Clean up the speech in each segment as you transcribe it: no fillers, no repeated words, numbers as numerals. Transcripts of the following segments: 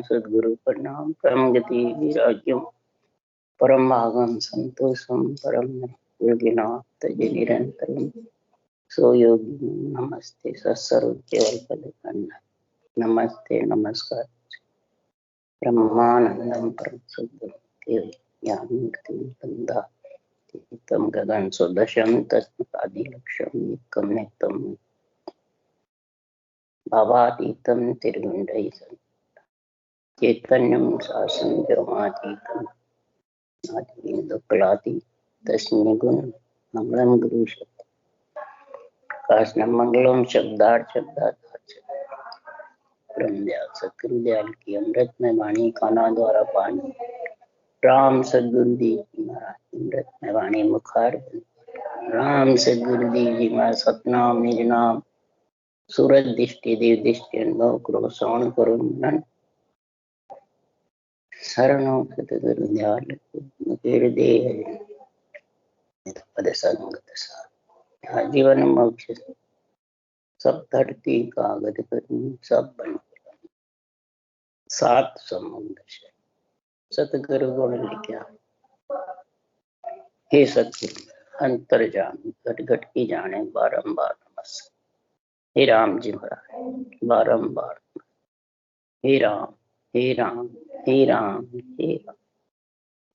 सद्गुरु प्रणाम। परम गति विराग्यम परम भागम संतोषम परम योगिनाथ तज निरंतरम सो योगी नमस्ते सत्सर्व केवल पद नमस्ते नमस्कार ब्रह्मानंदम परम सद्गुरु केवल ज्ञानमूर्ति बंदा तम गगन सुदशम तस्मादि लक्ष्यम निकम नित्यम भावातीतम तिर्गुंडै चैतन्यम शासन ब्रह्मातीतम आदि दुक्कलाती तस्मै गुण मंगलम गुरु शब्द काशनम मंगलम शब्दार्थ ब्रह्मदयाल सत्कृदयाल की अमृत में वाणी काना द्वारा पानी राम सदगुरु जी महाराज अमृत में वाणी मुखार राम सदगुरु जी महाराज सतनाम निज नाम सूरज दृष्टि देव दृष्टि अनुभव करो श्रवण करो मनन शरणों सतगुरु दयाल मुकेर देह पद संगत सा जीवन मोक्ष सब धरती कागज करूं सब बन सात समुद्र से सतगुरु गुण लिखा। हे सतगुरु अंतर जान घट घट की जाने बारंबार नमस्कार। हे राम जी महाराज बारंबार हे राम हे राम हे राम हे राम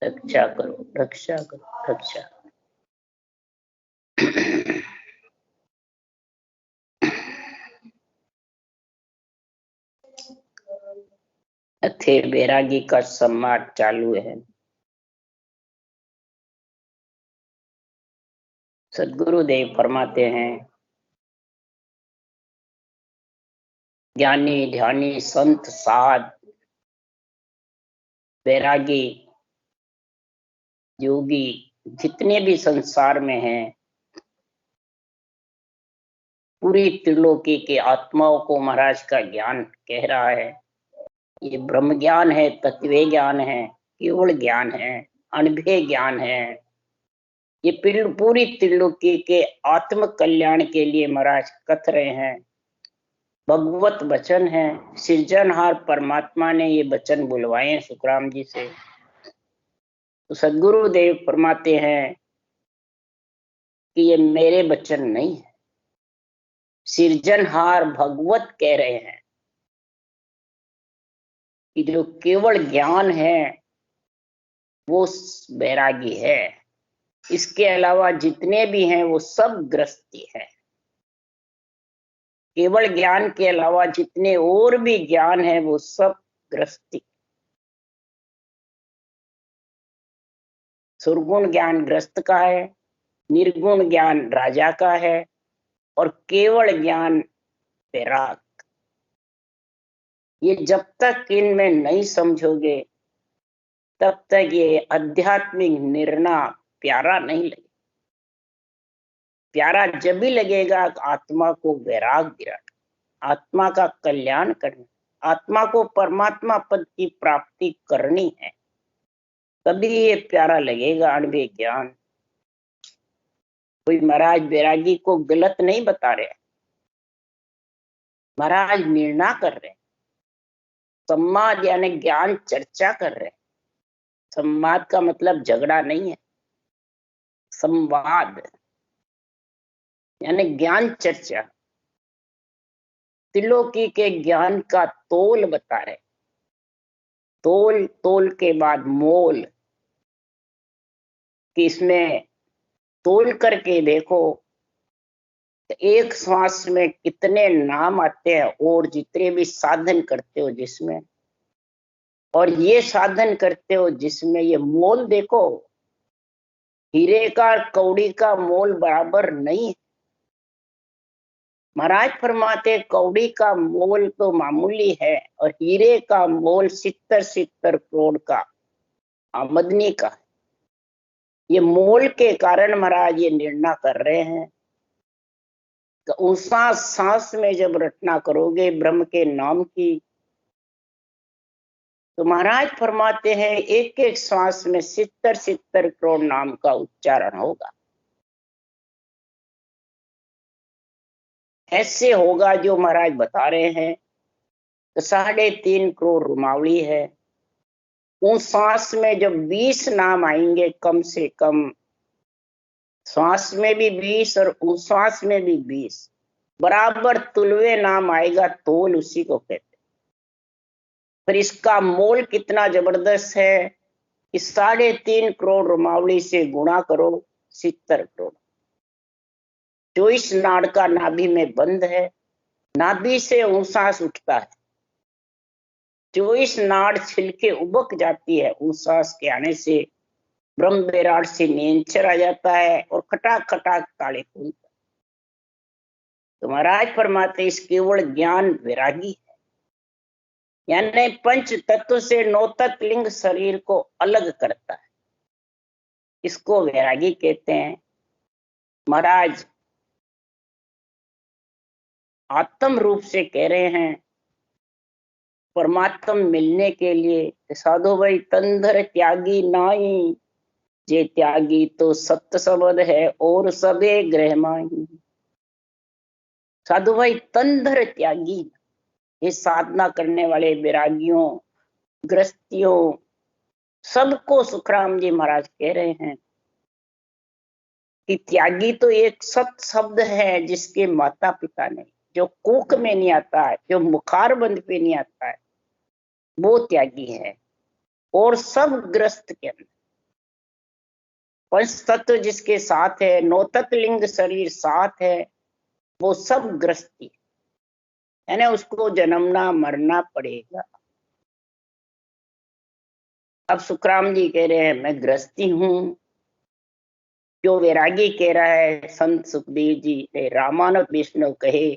रक्षा करो रक्षा करो रक्षा अथेर बैरागी का संवाद चालू है। सद्गुरुदेव फरमाते हैं ज्ञानी ध्यानी संत साध बैरागी योगी जितने भी संसार में हैं पूरी त्रिलोकी के आत्माओं को महाराज का ज्ञान कह रहा है। ये ब्रह्म ज्ञान है, तत्व ज्ञान है, केवल ज्ञान है, अनुभव ज्ञान है। ये पूरी त्रिलोकी के आत्म कल्याण के लिए महाराज कथ रहे हैं। भगवत वचन है, सृजनहार परमात्मा ने ये वचन बुलवाए हैं सुखराम जी से। तो सद्गुरु देव फरमाते हैं कि ये मेरे वचन नहीं है, सृजनहार भगवत कह रहे हैं कि जो केवल ज्ञान है वो बैरागी है, इसके अलावा जितने भी हैं वो सब ग्रस्ती है। केवल ज्ञान के अलावा जितने और भी ज्ञान है वो सब ग्रस्ती। सुरगुण ज्ञान ग्रस्त का है, निर्गुण ज्ञान राजा का है और केवल ज्ञान बैराग। ये जब तक इनमें नहीं समझोगे तब तक ये आध्यात्मिक निर्णय प्यारा नहीं लगेगा। प्यारा जब भी लगेगा आत्मा को वैराग दिलाना, आत्मा का कल्याण करना, आत्मा को परमात्मा पद की प्राप्ति करनी है, तभी ये प्यारा लगेगा अनुभव ज्ञान। कोई महाराज बैरागी को गलत नहीं बता रहे, महाराज निर्णय कर रहे, संवाद यानी ज्ञान चर्चा कर रहे। संवाद का मतलब झगड़ा नहीं है, संवाद यानी ज्ञान चर्चा। त्रिलोकी के ज्ञान का तोल बता रहे, तोल तोल के बाद मोल कि इसमें तोल करके देखो तो एक श्वास में कितने नाम आते हैं और जितने भी साधन करते हो जिसमें, और ये साधन करते हो जिसमें ये मोल देखो, हीरे का कौड़ी का मोल बराबर नहीं है। महाराज फरमाते कौड़ी का मोल तो मामूली है और हीरे का मोल 70 करोड़ का आमदनी का है। ये मोल के कारण महाराज ये निर्णय कर रहे हैं कि उस सांस में जब रचना करोगे ब्रह्म के नाम की तो महाराज फरमाते हैं एक एक श्वास में 70 करोड़ नाम का उच्चारण होगा। ऐसे होगा जो महाराज बता रहे हैं तो 3.5 करोड़ रुमावली है। उन सांस में जब 20 नाम आएंगे कम से कम, श्वास में भी 20 और उस श्वास में भी 20 बराबर तुलवे नाम आएगा, तोल उसी को कहते हैं। फिर इसका मोल कितना जबरदस्त है कि 3.5 करोड़ रुमावली से गुणा करो 70 करोड़। 24 नाड़ का नाभि में बंद है, नाभि से ऊंसास उठता है, 24 नाड़ छिलके उबक जाती है, ऊंसास के आने से ब्रह्म विराट से नियंचर आ जाता है और खटाक खटाक ताले खुलता है। तो महाराज फरमाते इस केवल ज्ञान वैरागी है, यानी पंच तत्व से 9 तत्व लिंग शरीर को अलग करता है, इसको वैरागी कहते हैं। महाराज आत्म रूप से कह रहे हैं परमात्मा मिलने के लिए, साधु भाई तंधर त्यागी नाई, जे त्यागी तो सत्य शब्द है और सबे ग्रह माही। साधु भाई तंधर त्यागी, ये साधना करने वाले वैरागियों, गृहस्थियों, सबको सुखराम जी महाराज कह रहे हैं कि त्यागी तो एक सत्य शब्द है जिसके माता पिता नहीं, जो कोख में नहीं आता है, जो मुखार बंद पे नहीं आता है, वो त्यागी है। और सब ग्रस्त के अंदर पंच तत्व जिसके साथ है, 9 तत्व लिंग शरीर साथ है, वो सब ग्रस्ती, यानी उसको जन्मना मरना पड़ेगा। अब सुखराम जी कह रहे हैं मैं ग्रस्ती हूं, जो वैरागी कह रहा है संत सुखदेव जी ने रामानंद विष्णु कहे,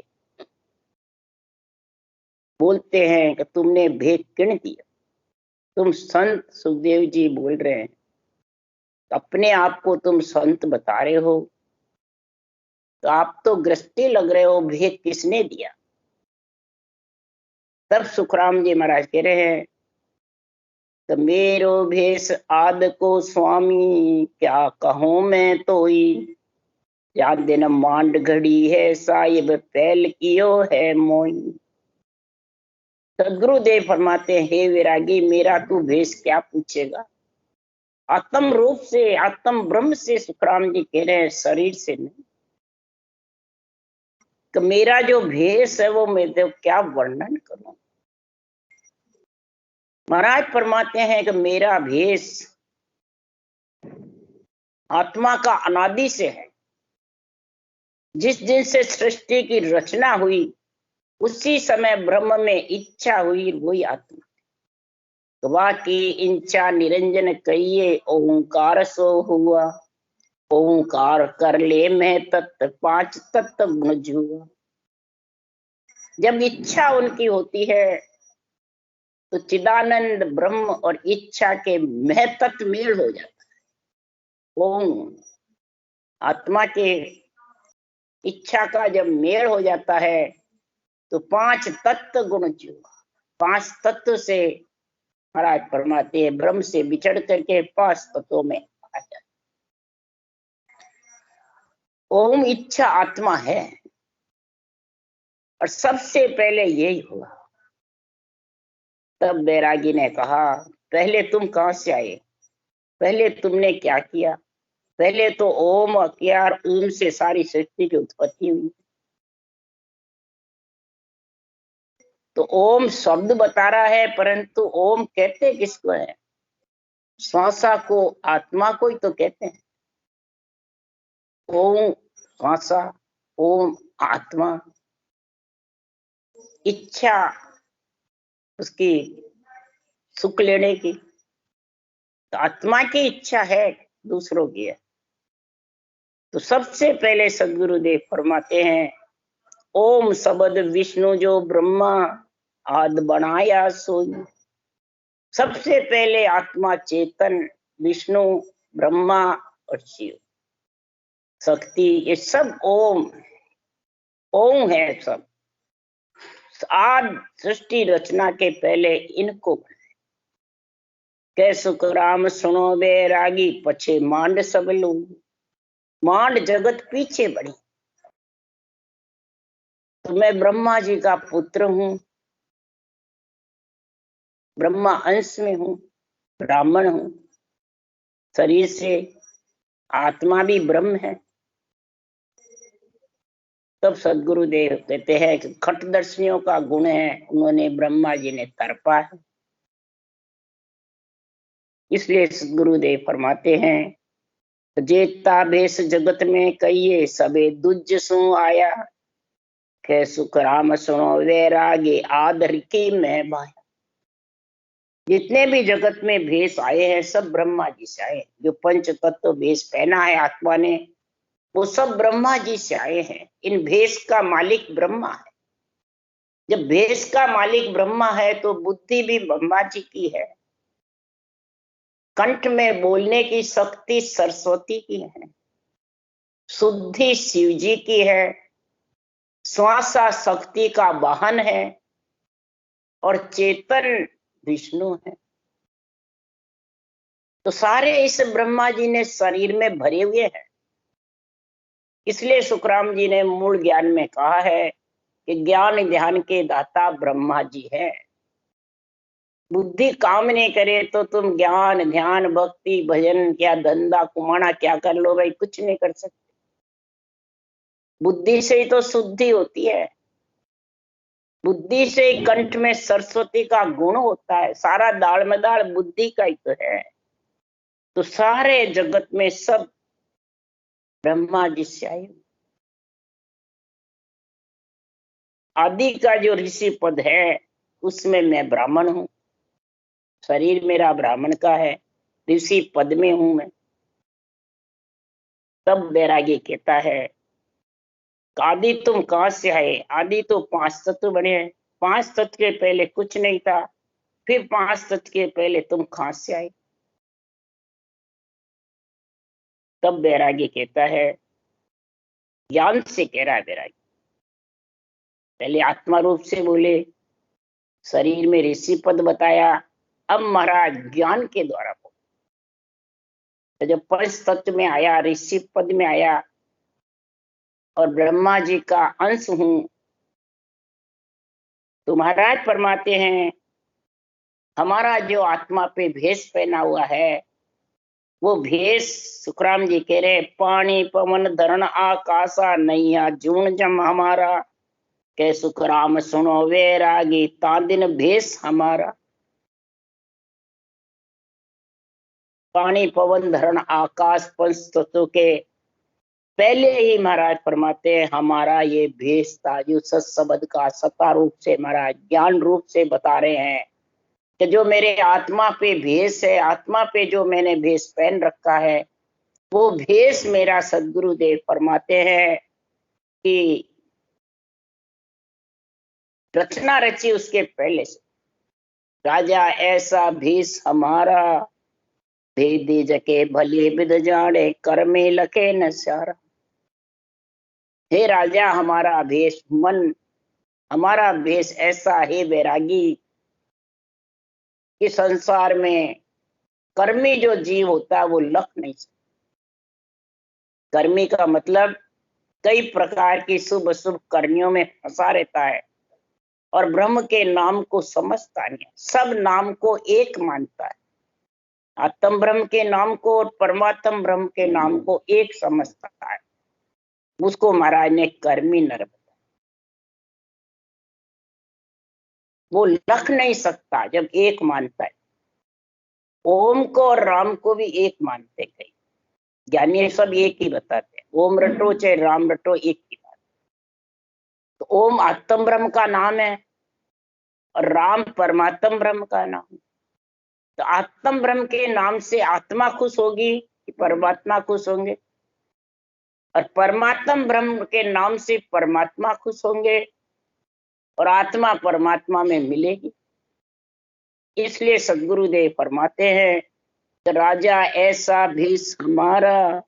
बोलते हैं कि तुमने भेद किण दिया। तुम संत सुखदेव जी बोल रहे हैं, अपने आप को तुम संत बता रहे हो, तो आप तो ग्रस्ती लग रहे हो, भेद किसने दिया? तब सुखराम जी महाराज कह रहे हैं तो मेरो भेष आद को स्वामी, क्या कहूं मैं तोई, या दिन मांड घड़ी है साहिब पहल कियो है मोई। सदगुरुदेव फरमाते हैं हे वैरागी, मेरा तू भेष क्या पूछेगा? आत्म रूप से, आत्म ब्रह्म से सुखराम जी कह रहे हैं, शरीर से नहीं। तो मेरा जो भेष है वो मैं तो क्या वर्णन करूं। महाराज फरमाते हैं कि मेरा भेष आत्मा का अनादि से है। जिस दिन से सृष्टि की रचना हुई उसी समय ब्रह्म में इच्छा हुई, वही आत्मा। गवा की इंचा निरंजन कहिए, ओंकार सो हुआ, ओंकार कर ले मैं तत्व 5 तत्व गुण जुआ। जब इच्छा उनकी होती है तो चिदानंद ब्रह्म और इच्छा के महतत्व मेल हो जाता है। ओम आत्मा के इच्छा का जब मेल हो जाता है तो 5 तत्व गुण जुआ। 5 तत्व से महाराज फरमाते हैं ब्रह्म से बिछड़ करके 5 तत्वों में आ जाए। ओम इच्छा आत्मा है और सबसे पहले यही हुआ। तब बैरागी ने कहा पहले तुम कहां से आए, पहले तुमने क्या किया? पहले तो ओम किया, ओम से सारी सृष्टि की उत्पत्ति हुई। तो ओम शब्द बता रहा है, परंतु ओम कहते किसको है? श्वासा को, आत्मा को ही तो कहते हैं। ओम श्वासा, ओम आत्मा, इच्छा उसकी सुख लेने की, तो आत्मा की इच्छा है, दूसरों की है। तो सबसे पहले सदगुरुदेव फरमाते हैं ओम शब्द विष्णु जो ब्रह्मा आद बनाया सोई। सबसे पहले आत्मा चेतन विष्णु, ब्रह्मा और शिव, शक्ति, ये सब ओम ओम है। सब आज सृष्टि रचना के पहले इनको कै सुखराम सुनो बैरागी, पछे मांड सब लोग। मांड जगत पीछे बढ़ी। तो मैं ब्रह्मा जी का पुत्र हूं, ब्रह्मा अंश में हूँ, ब्राह्मण हूँ, शरीर से आत्मा भी ब्रह्म है। तब सदगुरुदेव कहते हैं कि खटदर्शियों का गुण है, उन्होंने ब्रह्मा जी ने तर्पा है। इसलिए सदगुरुदेव फरमाते हैं, जेता भेष जगत में कहिए सबे दुज सु आया, के सुख राम सुनो वैरागी आदर की मैं भाया। जितने भी जगत में भेष आए हैं सब ब्रह्मा जी से आए। जो पंच तत्व भेष पहना है आत्मा ने, वो सब ब्रह्मा जी से आए हैं। इन भेष का मालिक ब्रह्मा है। जब भेष का मालिक ब्रह्मा है तो बुद्धि भी ब्रह्मा जी की है। कंठ में बोलने की शक्ति सरस्वती की है, शुद्धि शिव जी की है, श्वासा शक्ति का वाहन है और चेतन विष्णु है। तो सारे इस ब्रह्मा जी ने शरीर में भरे हुए हैं। इसलिए सुखराम जी ने मूल ज्ञान में कहा है कि ज्ञान ध्यान के दाता ब्रह्मा जी है। बुद्धि काम नहीं करे तो तुम ज्ञान ध्यान भक्ति भजन क्या धंधा कुमाना क्या कर लो भाई, कुछ नहीं कर सकते। बुद्धि से ही तो शुद्धि होती है। बुद्धि से कंठ में सरस्वती का गुण होता है। सारा दाल में दाल बुद्धि का ही तो है। तो सारे जगत में सब ब्रह्मा जी से आए। आदि का जो ऋषि पद है उसमें मैं ब्राह्मण हूं, शरीर मेरा ब्राह्मण का है, ऋषि पद में हूं मैं। तब बैरागी कहता है, आदि तुम कहां से आए? आदि तो पांच तत्व बने हैं। पांच तत्व के पहले कुछ नहीं था, फिर पांच तत्व के पहले तुम कहां से आए? तब बैरागी कहता है, ज्ञान से कह रहा है बैरागी। पहले आत्मा रूप से बोले, शरीर में ऋषि पद बताया, अब महाराज ज्ञान के द्वारा बोले। तो जब पंच तत्व में आया, ऋषि पद में आया और ब्रह्मा जी का अंश हूं, तो महाराज फरमाते हैं, हमारा जो आत्मा पे भेष पहना हुआ है वो भेष, सुखराम जी कह रहे, पानी पवन धरण आकाशा नैया जून जम हमारा, के सुखराम सुनो वैरागी तादिन भेष हमारा। पानी पवन धरण आकाश पंच तत्व के पहले ही महाराज फरमाते हैं हमारा ये भेष था। जो सत्सबद का सत्ता रूप से महाराज ज्ञान रूप से बता रहे हैं कि जो मेरे आत्मा पे भेष है, आत्मा पे जो मैंने भेष पहन रखा है, वो भेष मेरा सदगुरुदेव फरमाते हैं कि रचना रची उसके पहले से। राजा ऐसा भेष हमारा, भेदी जके भले विद जाने कर में लखे न सारा। हे राजा, हमारा भेष मन, हमारा भेष ऐसा है वैरागी कि संसार में कर्मी जो जीव होता है वो लख नहीं सकता। कर्मी का मतलब कई प्रकार की शुभ शुभ कर्मियों में फंसा रहता है और ब्रह्म के नाम को समझता नहीं, सब नाम को एक मानता है। आत्म ब्रह्म के नाम को और परमात्म ब्रह्म के नाम को एक समझता है, उसको महाराज ने कर्मी नर बताया। वो लख नहीं सकता जब एक मानता है। ओम को और राम को भी एक मानते कई ज्ञानी, सब एक ही बताते हैं। ओम रटो चाहे राम रटो, एक ही बात। तो ओम आत्म ब्रह्म का नाम है और राम परमात्म ब्रह्म का नाम है। तो आत्म ब्रह्म के नाम से आत्मा खुश होगी कि परमात्मा खुश होंगे, और परमात्म ब्रह्म के नाम से परमात्मा खुश होंगे और आत्मा परमात्मा में मिलेगी। इसलिए सदगुरुदेव फरमाते हैं कि राजा ऐसा भी हमारा,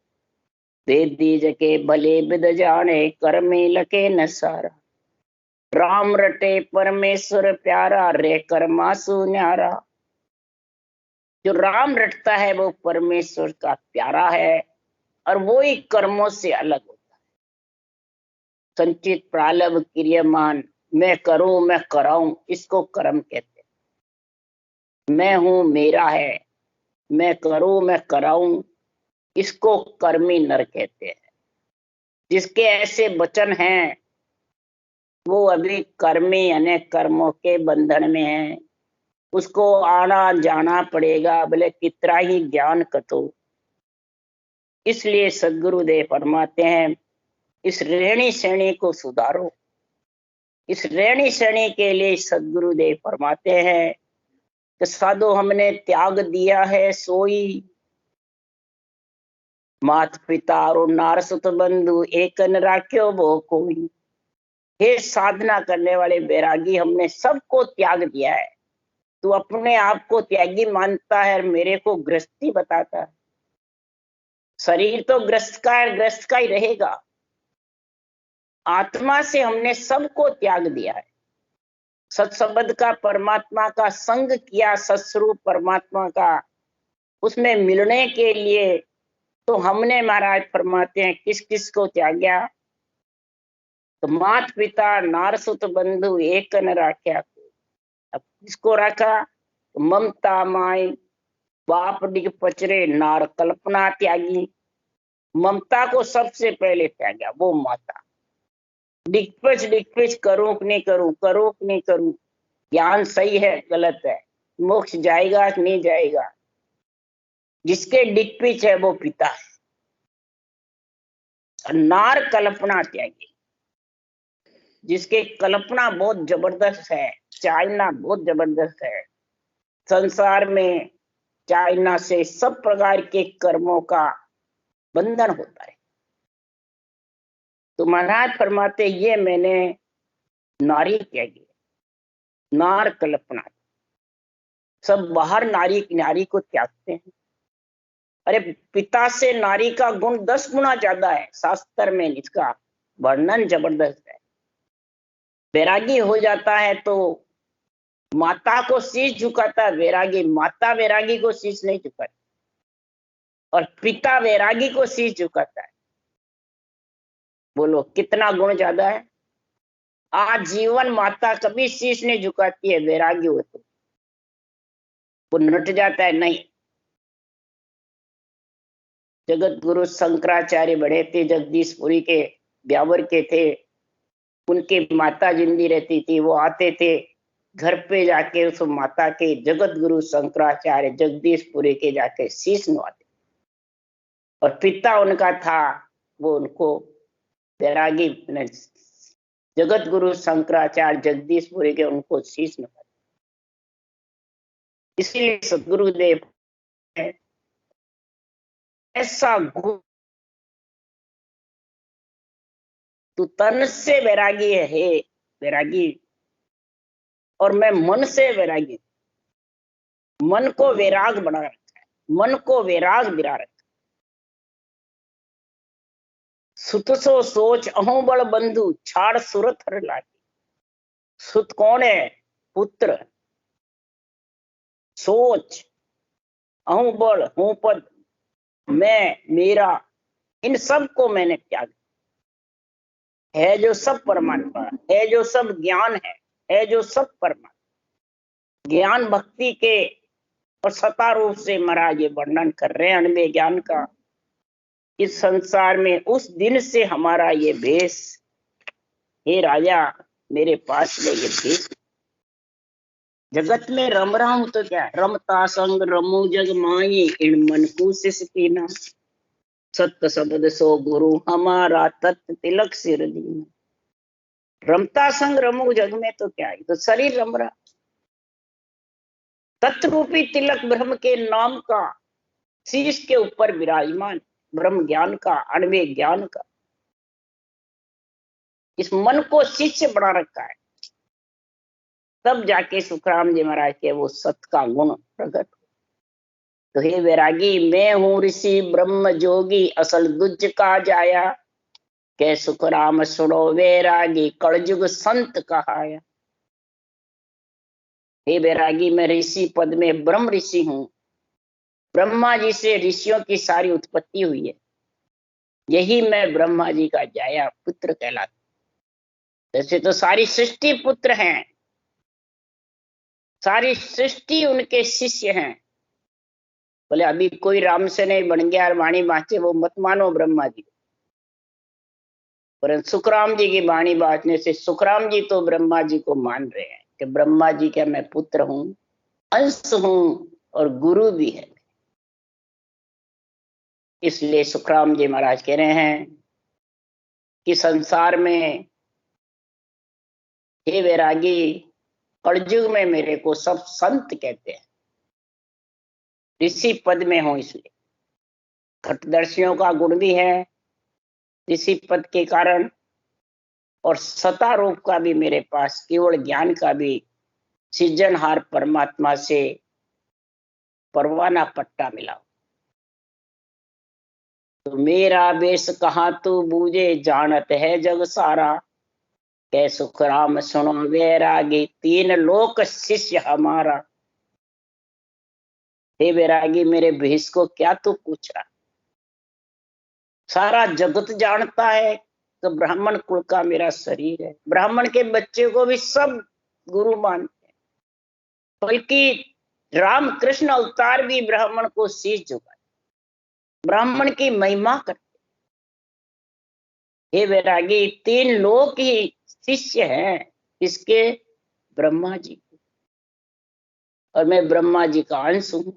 भेद दीज के भले विद जाने कर में लके न सारा। राम रटे परमेश्वर प्यारा, रे कर मासू न्यारा। जो राम रटता है वो परमेश्वर का प्यारा है और वो ही कर्मों से अलग होता है। संचित प्रालभ क्रियमान, मैं करूं मैं कराऊं, इसको कर्म कहते हैं। मैं हूं, मेरा है, मैं करूं, मैं कराऊं, इसको कर्मी नर कहते हैं। जिसके ऐसे वचन हैं वो अभी कर्मी यानी कर्मों के बंधन में है। उसको आना जाना पड़ेगा, भले कितना ही ज्ञान कतो। इसलिए सदगुरुदेव फरमाते हैं, इस रेणी श्रेणी को सुधारो। इस रेणी श्रेणी के लिए सदगुरुदेव फरमाते हैं कि साधु हमने त्याग दिया है सोई, मात पिता और नारसुत बंधु एक न राख्यो वो कोई। हे साधना करने वाले बैरागी, हमने सबको त्याग दिया है। तू अपने आप को त्यागी मानता है और मेरे को गृहस्थी बताता है। शरीर तो ग्रस्त का है, ग्रस्त का ही रहेगा। आत्मा से हमने सबको त्याग दिया है। सत्संबंध का, परमात्मा का संग किया, सत्स्वरूप परमात्मा का, उसमें मिलने के लिए तो हमने महाराज फरमाते हैं किस किस को त्याग्या। तो मात पिता नारसुत बंधु एक न राख्या। अब किसको रखा? तो ममता माई, बाप डिग पचरे नार कल्पना त्यागी। ममता को सबसे पहले त्यागा वो माता। डिगपच करूं कि नहीं करूं, करूं कि नहीं करूं, ज्ञान सही है गलत है, मोक्ष जाएगा कि नहीं जाएगा। जिसके डिगपिच है वो पिता है। नार कल्पना त्यागी, जिसके कल्पना बहुत जबरदस्त है, चालना बहुत जबरदस्त है। संसार में चालना से सब प्रकार के कर्मों का बंधन होता है। तो महाराज फरमाते ये मैंने नारी त्यागी, नार कल्पना। सब बाहर नारी नारी को त्यागते हैं। अरे पिता से नारी का गुण 10 गुना ज्यादा है। शास्त्र में इसका वर्णन जबरदस्त है। वैरागी हो जाता है तो माता को शीश झुकाता है वैरागी, माता वैरागी को शीश नहीं झुकाती। और पिता वैरागी को शीश झुकाता है। बोलो कितना गुण ज्यादा है। आजीवन माता कभी शीश नहीं झुकाती है, वैरागी हो तो वो नट जाता है। नहीं, जगत गुरु शंकराचार्य बड़े थे, जगदीशपुरी के ब्यावर के थे। उनकी माता जिंदी रहती थी, वो आते थे घर पे जाके उस माता के, जगत गुरु शंकराचार्य जगदीशपुरी के जाके शीश नवाते। और पिता उनका था, वो उनको बैरागी जगत गुरु शंकराचार्य जगदीशपुरी के उनको शीश नवाते। इसीलिए सदगुरुदेव ऐसा गुरु, तू तन से वैरागी है हे वैरागी, और मैं मन से वैरागी। मन को वैराग बना रखा है, मन को वैराग दिला रखा है। सुत सो सोच अहू बल बंधु छाड़ सुरत हर लागी। सुत कौन है? पुत्र। सोच, अहू बल, हूं पद, मैं, मेरा, इन सब को मैंने त्याग है। जो सब परमात्मा है, जो सब ज्ञान है जो सब परमात्मा। ज्ञान भक्ति के और सता रूप से महाराज ये वर्णन कर रहे हैं अनबे ज्ञान का। इस संसार में उस दिन से हमारा ये भेष, हे राजा मेरे पास में ये भेष। जगत में रम रहा हूं तो क्या, रमता संग रमू जग माई, इन मन को शिष कीना। सत्य शब्द सो गुरु हमारा, तत्व तिलक सिर दीना। रमता संग रमू जग में तो क्या है, तो शरीर रम रहा। तत्वरूपी तिलक ब्रह्म के नाम का शीश के ऊपर विराजमान, ब्रह्म ज्ञान का, अणवे ज्ञान का। इस मन को शिष्य बना रखा है। तब जाके सुखराम जी महाराज के वो सत का गुण प्रकट। तो हे वैरागी, मैं हूं ऋषि ब्रह्म जोगी, असल दुज का जाया। के सुखराम सुनो वैरागी, कलयुग संत कहाया। हे वैरागी, मैं ऋषि पद में ब्रह्म ऋषि हूं। ब्रह्मा जी से ऋषियों की सारी उत्पत्ति हुई है। यही मैं ब्रह्मा जी का जाया पुत्र कहलाता। वैसे तो सारी सृष्टि पुत्र हैं, सारी सृष्टि उनके शिष्य हैं। बोले अभी कोई राम से नहीं बन गया और वाणी बाँचे, वो मत मानो ब्रह्मा जी। परंतु सुखराम जी की वाणी बाँचने से सुखराम जी तो ब्रह्मा जी को मान रहे हैं कि ब्रह्मा जी का मैं पुत्र हूं, अंश हूं और गुरु भी है। इसलिए सुखराम जी महाराज कह रहे हैं कि संसार में, हे वैरागी, कलयुग में मेरे को सब संत कहते हैं, ऋषि पद में हूं। इसलिए घटदर्शियों का गुण भी है ऋषि पद के कारण, और सता रूप का भी मेरे पास, केवल ज्ञान का भी सृजनहार परमात्मा से परवाना पट्टा मिला। तो मेरा बेस कहाँ तू बूझे, जानत है जग सारा, कै सुख राम सुनो वैरागी, तीन लोक शिष्य हमारा। हे वैरागी, मेरे भेष को क्या तू पूछ रहा? सारा जगत जानता है तो ब्राह्मण कुल का मेरा शरीर है। ब्राह्मण के बच्चे को भी सब गुरु मानते हैं, बल्कि राम कृष्ण अवतार भी ब्राह्मण को शीश झुकाए, ब्राह्मण की महिमा करते। हे वैरागी, तीन लोग ही शिष्य हैं, इसके ब्रह्मा जी, और मैं ब्रह्मा जी का अंश हूं।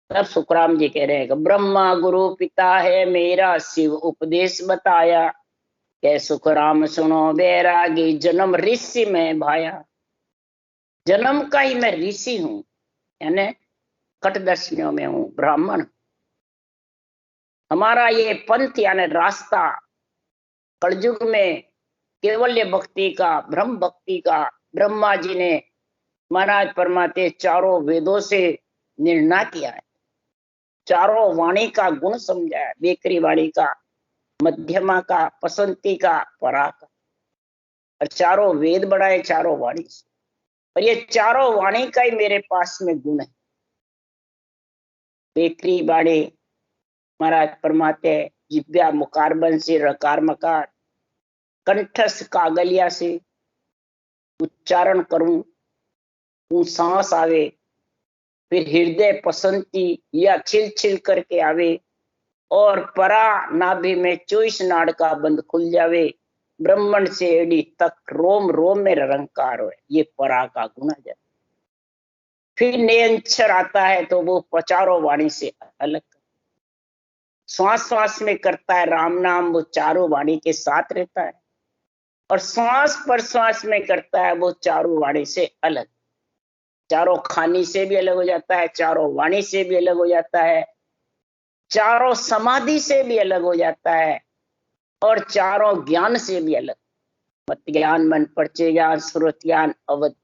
तब सुखराम जी कह रहे हैं कि ब्रह्मा गुरु पिता है मेरा, शिव उपदेश बताया, कै सुखराम सुनो वैरागी, जन्म ऋषि में भाया। जन्म का ही मैं ऋषि हूं, यानी कटदर्शियों में हूं, ब्राह्मण। हमारा ये पंथ यानी रास्ता कलयुग में केवल्य भक्ति का, ब्रह्म भक्ति का, ब्रह्मा जी ने महाराज परमाते चारों वेदों से निर्णय किया है, चारों वाणी का गुण समझाया, बेकरी वाणी का, मध्यमा का, पसंती का, परा का, और चारों वेद बढ़ाए चारों वाणी से। और ये चारों वाणी का ही मेरे पास में गुण है। बेकरी वाणी महाराज परमाते जिव्या मुकारबन से रकार मकार, कंठस्थ कागलिया से उच्चारण करूं, सांस आवे, फिर हृदय पसंती या छिल छिल करके आवे, और परा नाभि में 24 नाड़ का बंद खुल जावे, ब्रह्मण से एड़ी तक रोम रोम में रंकार हो, ये परा का गुण है। फिर नियंचर आता है तो वो पचारों वाणी से अलग, श्वास श्वास में करता है राम नाम, वो चारों वाणी के साथ रहता है, और श्वास पर श्वास में करता है वो चारों वाणी से अलग। चारों खानी से भी अलग हो जाता है, चारों वाणी से भी अलग हो जाता है, चारों समाधि से भी अलग हो जाता है, और चारों ज्ञान से भी अलग। मत ज्ञान, मन परिचय ज्ञान, श्रुत ज्ञान, अवध,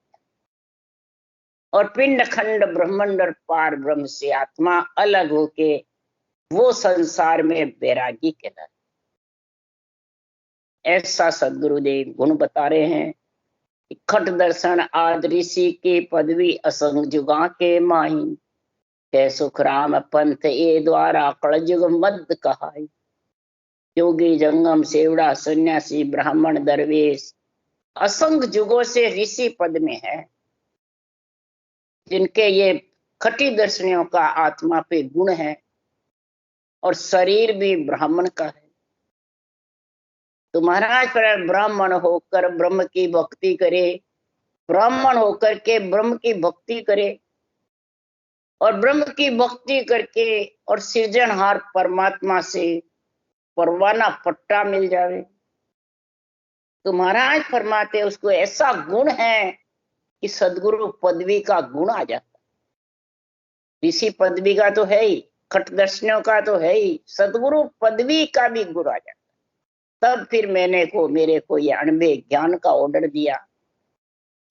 और पिंड खंड ब्रह्मांड पार ब्रह्म से आत्मा अलग होके वो संसार में वैरागी कहलाता। ऐसा सदगुरुदेव गुण बता रहे हैं। खट दर्शन आद ऋषि के पदवी, असंग जुगा के माही, कै सुख राम पंथ ए द्वारा, कलयुग मद कहाई। योगी जंगम सेवड़ा सन्यासी ब्राह्मण दरवेश, असंख्य युगों से ऋषि पद में है, जिनके ये खटी दर्शनियों का आत्मा पे गुण है, और शरीर भी ब्राह्मण का है। तो महाराज पर ब्राह्मण होकर ब्रह्म की भक्ति करे, ब्राह्मण होकर के ब्रह्म की भक्ति करे, और ब्रह्म की भक्ति करके और सृजनहार परमात्मा से परवाना पट्टा मिल जावे। तो महाराज फरमाते उसको ऐसा गुण है कि सदगुरु पदवी का गुण आ जाता। ऋषि पदवी का तो है ही, खटदर्शनियों का तो है ही, सदगुरु पदवी का भी गुण आ जाता। तब फिर मेरे को ये अणबे ज्ञान का ऑर्डर दिया,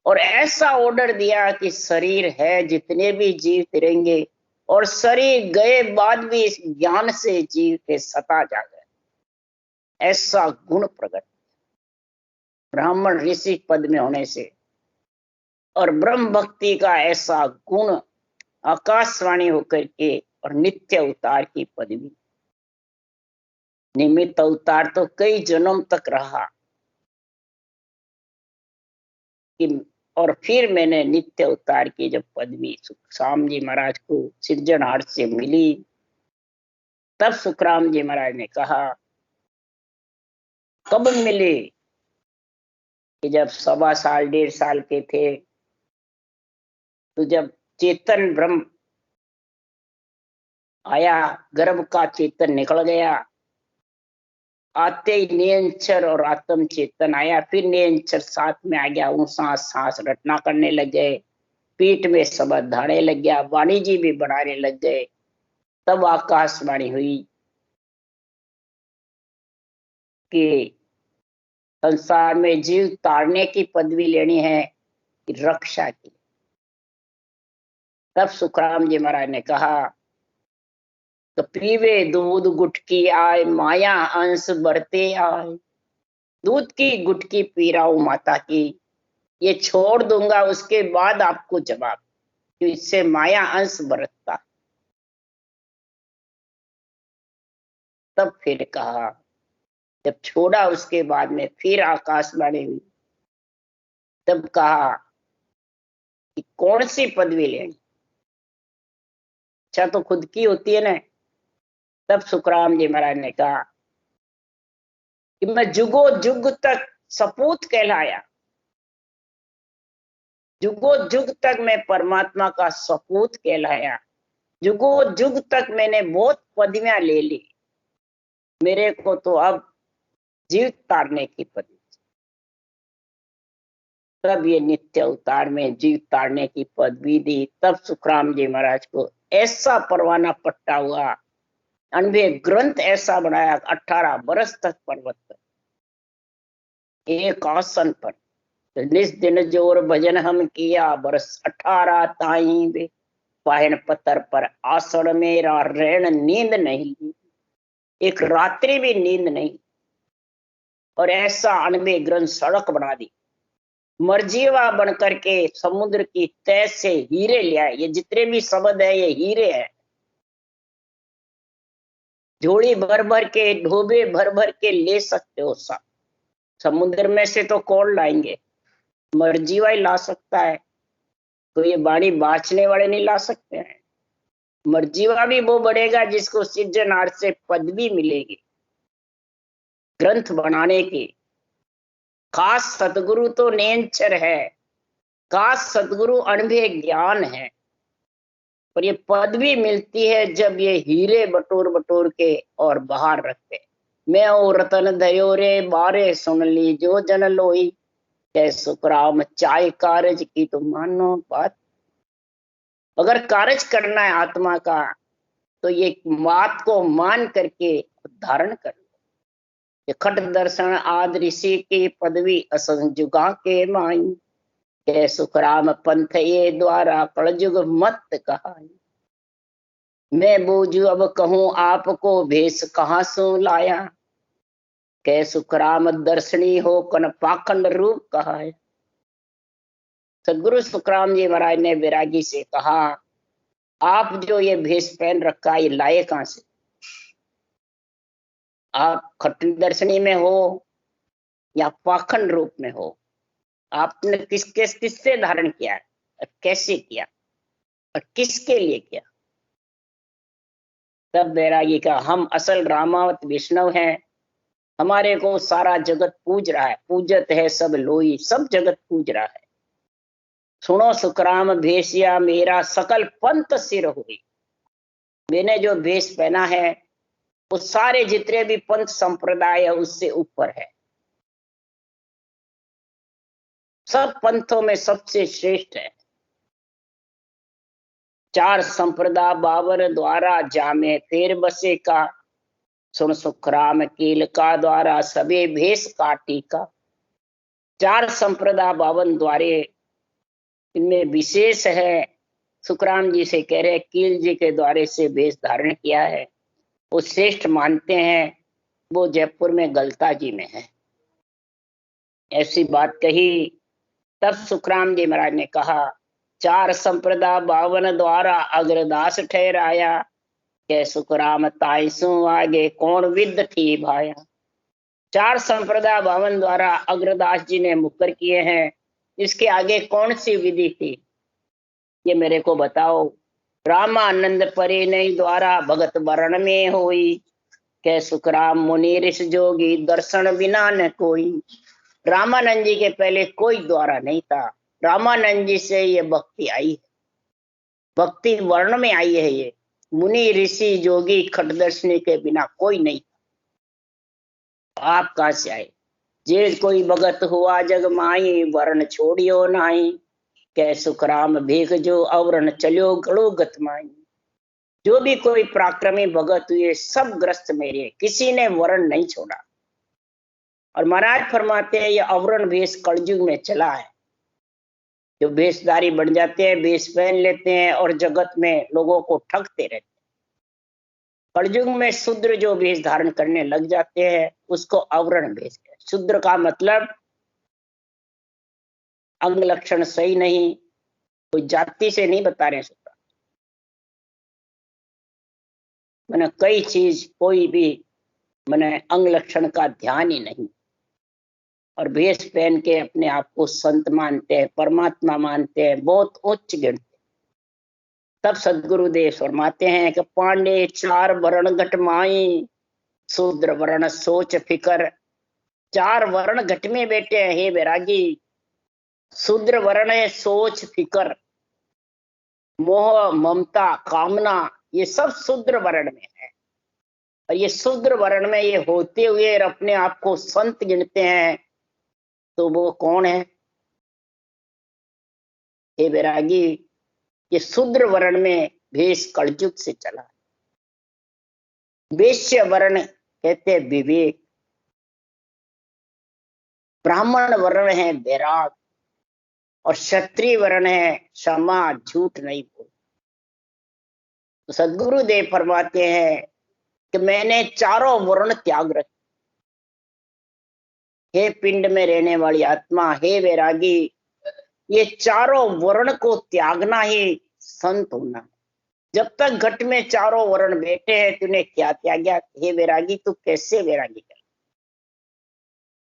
और ऐसा ऑर्डर दिया कि शरीर है जितने भी जीव रहेंगे, और शरीर गए बाद भी इस ज्ञान से जीव के सता जागे, ऐसा गुण प्रकट ब्राह्मण ऋषि पद में होने से, और ब्रह्म भक्ति का ऐसा गुण आकाशवाणी होकर के, और नित्य अवतार की पदवी। निमित्त अवतार तो कई जन्म तक रहा कि और फिर मैंने नित्य अवतार की जब पदवी सुखराम जी महाराज को सिरजनहाट से मिली, तब सुखराम जी महाराज ने कहा, कब मिले? कि जब 1.25 साल 1.5 साल के थे, तो जब चेतन ब्रह्म आया, गर्भ का चेतन निकल गया, आते ही नियंचर और आत्म चेतन आया, फिर नियंचर साथ में आ गया, वो सांस सांस रटना करने लग गए, पीठ में शब्द धाड़े लग गया, वाणी जी भी बनाने लग गए। तब आकाशवाणी हुई कि संसार में जीव तारने की पदवी लेनी है कि रक्षा की। तब सुखराम जी महाराज ने कहा, तो पीवे दूध गुटकी आए, माया अंश बढ़ते आए। दूध की गुटकी पी रहा हूं माता की, ये छोड़ दूंगा, उसके बाद आपको जवाब, कि इससे माया अंश बरतता। तब फिर कहा, जब छोड़ा उसके बाद में फिर आकाशवाणी हुई, तब कहा कि कौन सी पदवी लेनी? अच्छा तो खुद की होती है ना। तब सुखराम जी महाराज ने कहा कि मैं जुगो जुग तक सपूत कहलाया, जुगो जुग तक मैं परमात्मा का सपूत कहलाया, जुगो जुग तक मैंने बहुत पदवियां ले ली, मेरे को तो अब जीव तारने की पदवी। तब ये नित्य अवतार में जीव तारने की पदवी दी। तब सुखराम जी महाराज को ऐसा परवाना पट्टा हुआ, अनबे ग्रंथ ऐसा बनाया, 18 बरस तक पर्वत पर एक आसन पर निस दिन जोर भजन हम किया, बरस 18 ताई बे पायन पत्थर पर आसन मेरा रैन, नींद नहीं ली, एक रात्रि भी नींद नहीं। और ऐसा अनबे ग्रंथ सड़क बना दी, मर्जीवा बन करके समुद्र की तह से हीरे ले आए। ये जितने भी शब्द है ये हीरे हैं, झोली भर भर के, ढोबे भर भर के ले सकते हो सब। समुद्र में से तो कौन लाएंगे, मर्जीवा ही ला सकता है, तो ये बाणी बाचने वाले नहीं ला सकते हैं। मर्जीवा भी वो बढ़ेगा जिसको सिरजनहाट से पदवी मिलेगी ग्रंथ बनाने की। खास सतगुरु तो नेंचर है, खास सतगुरु अनभे ज्ञान है, और ये पदवी मिलती है जब ये हीरे बटोर बटोर के और बाहर रखते। मैं ओ रतन दयो रे बारे, सुन ली जो जन लोई, जय सुखराम चाय कारज की तो मानो बात। अगर कार्य करना है आत्मा का, तो ये बात को मान करके धारण कर लो। खट दर्शन आद ऋषि की पदवी, असंजुगा के माई, जय सुखराम पंथ ये द्वारा कलयुग मत कहा। मैं बूझू अब कहूं आपको, भेष कहाँ सो लाया, कै सुखराम दर्शनी हो कन पाखंड रूप कहा है। सदगुरु सुखराम जी महाराज ने बैरागी से कहा, आप जो ये भेष पहन रखा ये लाए कहां से? आप खट्टी दर्शनी में हो या पाखंड रूप में हो? आपने किससे धारण किया है, कैसे किया और किसके लिए किया? तब बैरागी का, हम असल रामावत वैष्णव हैं, हमारे को सारा जगत पूज रहा है, पूजत है सब लोई, सब जगत पूज रहा है। सुनो सुखराम भेषिया मेरा, सकल पंथ सिर हुई। मैंने जो भेष पहना है वो सारे जितने भी पंथ संप्रदाय है उससे ऊपर है, सब पंथों में सबसे श्रेष्ठ है। 4 संप्रदा 52 द्वारा जामे फेर बसे का, सुन सुखराम कील का द्वारा सभी भेष काटी का। 4 संप्रदा 52 द्वारे, इनमें विशेष है, सुखराम जी से कह रहे कील जी के द्वारे से भेष धारण किया है, वो श्रेष्ठ मानते हैं, वो जयपुर में गलता जी में है। ऐसी बात कही। तब सुखराम जी महाराज ने कहा, 4 संप्रदा 52 द्वारा अग्रदास ठहराया, के सुखराम ताईसु आगे कौन विद थी भाया। 4 संप्रदा 52 द्वारा अग्रदास जी ने मुकर किए हैं, इसके आगे कौन सी विधि थी, ये मेरे को बताओ। रामानंद परे नहीं द्वारा भगत वरण में होई, कै सुखराम मुनि ऋषि जोगी दर्शन बिना न कोई। रामानंद जी के पहले कोई द्वारा नहीं था, रामानंद जी से ये भक्ति आई है, भक्ति वर्ण में आई है। ये मुनि ऋषि जोगी खटदर्शनी के बिना कोई नहीं। आप कहां से आए? जे कोई भगत हुआ जग माई, वर्ण छोड़ियो नाई, कै सुखराम भेख जो अवरण चलो गड़ो गतमाई। जो भी कोई पराक्रमी भगत हुए सब ग्रस्त मेरे, किसी ने वर्ण नहीं छोड़ा। और महाराज फरमाते हैं ये अवरण भेष कलयुग में चला है, जो भेषधारी बन जाते हैं, भेष पहन लेते हैं और जगत में लोगों को ठगते रहते हैं। कलयुग में शूद्र जो भेष धारण करने लग जाते हैं उसको अवरण भेष है। शूद्र का मतलब अंग लक्षण सही नहीं, कोई जाति से नहीं बता रहे शूद्र, मैंने कई चीज कोई भी मैंने अंग लक्षण का ध्यान ही नहीं, और भेष पहन के अपने आप को संत मानते हैं, परमात्मा मानते हैं, बहुत उच्च गिनते। तब सदगुरुदेव फरमाते हैं कि पांडे चार वर्ण घट माई, शूद्र वर्ण सोच फिकर। चार वर्ण घट में बैठे हैं हे वैरागी, शूद्र वर्ण है सोच फिकर, मोह ममता कामना, ये सब शूद्र वर्ण में है। और ये शूद्र वर्ण में ये होते हुए अपने आप को संत गिनते हैं, तो वो कौन है हे वैरागी? ये शूद्र वर्ण में भेष कलयुग से चला। वैश्य वर्ण कहते विवेक, ब्राह्मण वर्ण है वैराग, और क्षत्रिय वर्ण है क्षमा, झूठ नहीं बोल। तो सदगुरुदेव फरमाते हैं कि मैंने चारों वर्ण त्याग रखे। हे पिंड में रहने वाली आत्मा, हे वैरागी, ये चारों वर्ण को त्यागना ही संत होना। जब तक घट में चारों वर्ण बैठे हैं तूने क्या त्यागा? हे वैरागी तू कैसे वैरागी कर?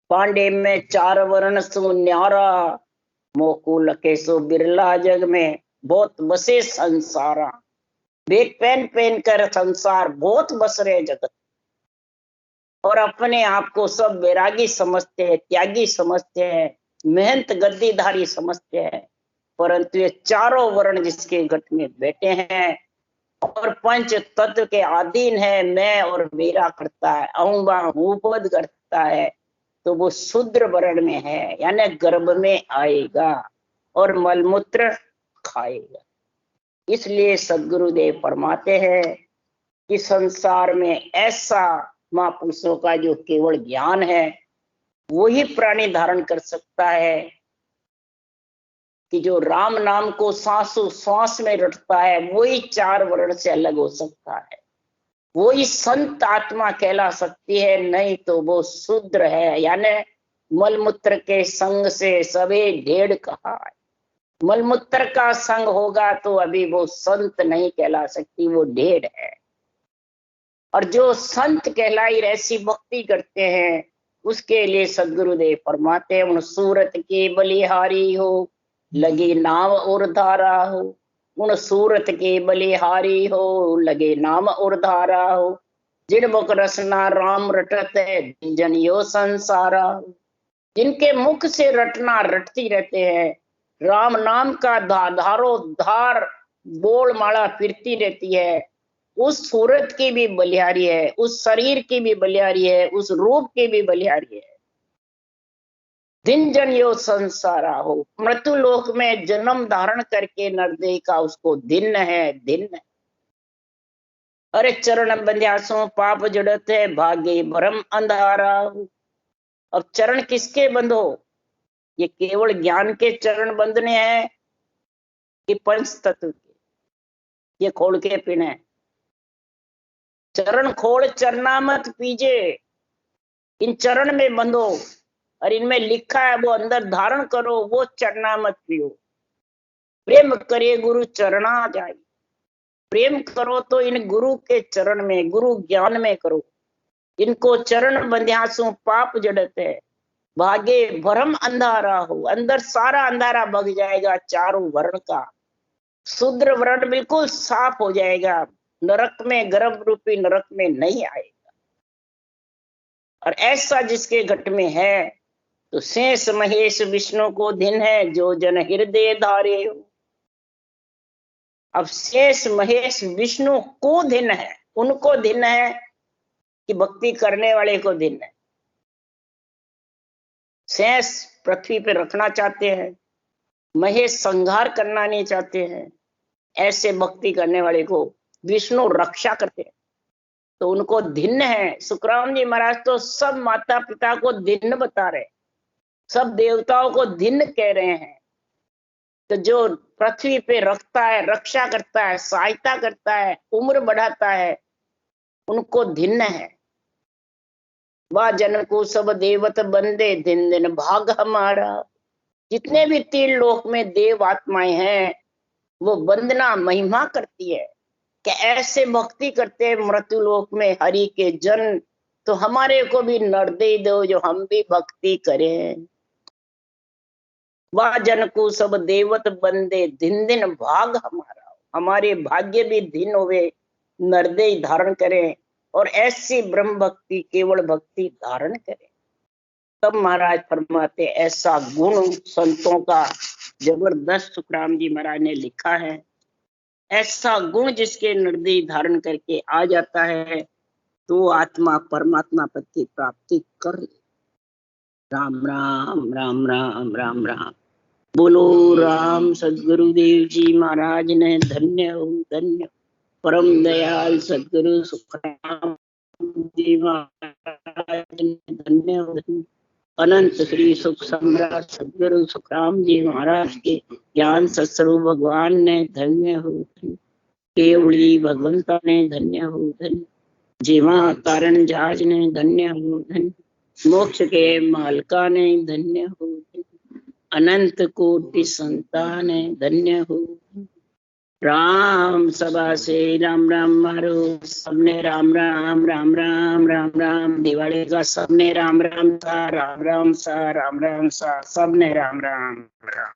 पांडे में चार वर्ण सु न्यारा, मोकुल कैसो बिरला जग में बहुत बसे संसारा। बेग पहन पहन कर संसार बहुत बस रहे जगत, और अपने आप को सब वैरागी समझते हैं, त्यागी समझते हैं, मेहनत गद्दीधारी समझते हैं। परंतु ये चारों वर्ण जिसके घट में बैठे हैं और पंच तत्व के अधीन है, मैं और मेरा करता है, अहंबा पद करता है, तो वो शूद्र वर्ण में है, यानी गर्भ में आएगा और मलमूत्र खाएगा। इसलिए सदगुरुदेव फरमाते हैं कि संसार में ऐसा महापुरुषों का जो केवल ज्ञान है वही प्राणी धारण कर सकता है, कि जो राम नाम को सांसों सांस में रटता है वही चार वर्ण से अलग हो सकता है, वही संत आत्मा कहला सकती है, नहीं तो वो शूद्र है। यानी मलमूत्र के संग से सभी ढेड़ कहा है। मलमूत्र का संग होगा तो अभी वो संत नहीं कहला सकती, वो ढेड़ है। और जो संत कहलाई ऐसी भक्ति करते हैं उसके लिए सदगुरुदेव फरमाते हैं, उन सूरत के बलिहारी हो, लगे नाम और धारा हो। उन सूरत के बलिहारी हो, लगे नाम और धारा हो। जिन मुख रसना राम रटत है, जन यो संसारा। जिनके मुख से रटना रटती रहते हैं, राम नाम का धारो धार बोल माला फिरती रहती है, उस सूरत की भी बलिहारी है, उस शरीर की भी बलिहारी है, उस रूप की भी बलिहारी है। दिन जन यो संसारा हो, मृत्यु लोक में जन्म धारण करके नरदेह का उसको दिन है, दिन है। अरे चरण बंध्यासों पाप जड़त है, भागे भरम अंधारा हो। अब चरण किसके बंधो? ये केवल ज्ञान के चरण बंधने हैं कि पंच तत्व के? ये खोल के पीने। चरण खोल चरना मत पीजे, इन चरण में बंधो, और इनमें लिखा है वो अंदर धारण करो, वो चरना मत पियो। प्रेम करे गुरु चरणा जाए, प्रेम करो तो इन गुरु के चरण में, गुरु ज्ञान में करो। इनको चरण बंध्यासु पाप जड़त है, भागे भरम अंधारा हो, अंदर सारा अंधारा भग जाएगा चारों वर्ण का, शूद्र वर्ण बिल्कुल साफ हो जाएगा, नरक में गर्भ रूपी नरक में नहीं आएगा। और ऐसा जिसके घट में है तो शेष महेश विष्णु को दिन है, जो जन हृदय धारे हो। अब शेष महेश विष्णु को दिन है, उनको दिन है कि भक्ति करने वाले को दिन है। शेष पृथ्वी पे रखना चाहते हैं, महेश संहार करना नहीं चाहते हैं, ऐसे भक्ति करने वाले को विष्णु रक्षा करते हैं, तो उनको धिन्न है। सुखराम जी महाराज तो सब माता पिता को धिन्न बता रहे, सब देवताओं को धिन्न कह रहे हैं। तो जो पृथ्वी पे रखता है, रक्षा करता है, सहायता करता है, उम्र बढ़ाता है, उनको धिन्न है। वह जन को सब देवत बंदे, दिन दिन भाग हमारा। जितने भी तीन लोक में देव आत्माएं हैं वो वंदना महिमा करती है कि ऐसे भक्ति करते हैं मृत्यु लोक में हरि के जन, तो हमारे को भी नर दे दो जो हम भी भक्ति करें। वह जन को सब देवत बंदे, दिन दिन भाग हमारा, हमारे भाग्य भी दिन हुए, नरदेह धारण करें और ऐसी ब्रह्म भक्ति केवल भक्ति धारण करें। तब महाराज फरमाते ऐसा गुण संतों का जबरदस्त सुखराम जी महाराज ने लिखा है। ऐसा गुण जिसके निर्देह धारण करके आ जाता है तो आत्मा परमात्मा पद की प्राप्ति कर ले। राम राम राम राम राम राम। बोलो राम सदगुरुदेव जी महाराज ने धन्य हो धन्य। परम दयाल सदगुरु सुखराम जी महाराज ने धन्य हो धन्य। अनंत श्री सुख सम्राट सदगुरु सुखराम जी महाराज के ज्ञान सत्स्वरूप भगवान ने धन्य हो धन्य। केवली भगवंता ने धन्य हो धन्य। जीवा तारण जहाज ने धन्य हो धन्य। मोक्ष के मालका ने धन्य हो धन्य। अनंत कोटि संतान धन्य हो। राम सभा से राम राम मारो, सबने राम राम राम राम राम राम। दिवाली का सबने राम राम सा राम राम सा राम राम सा, सबने राम राम राम।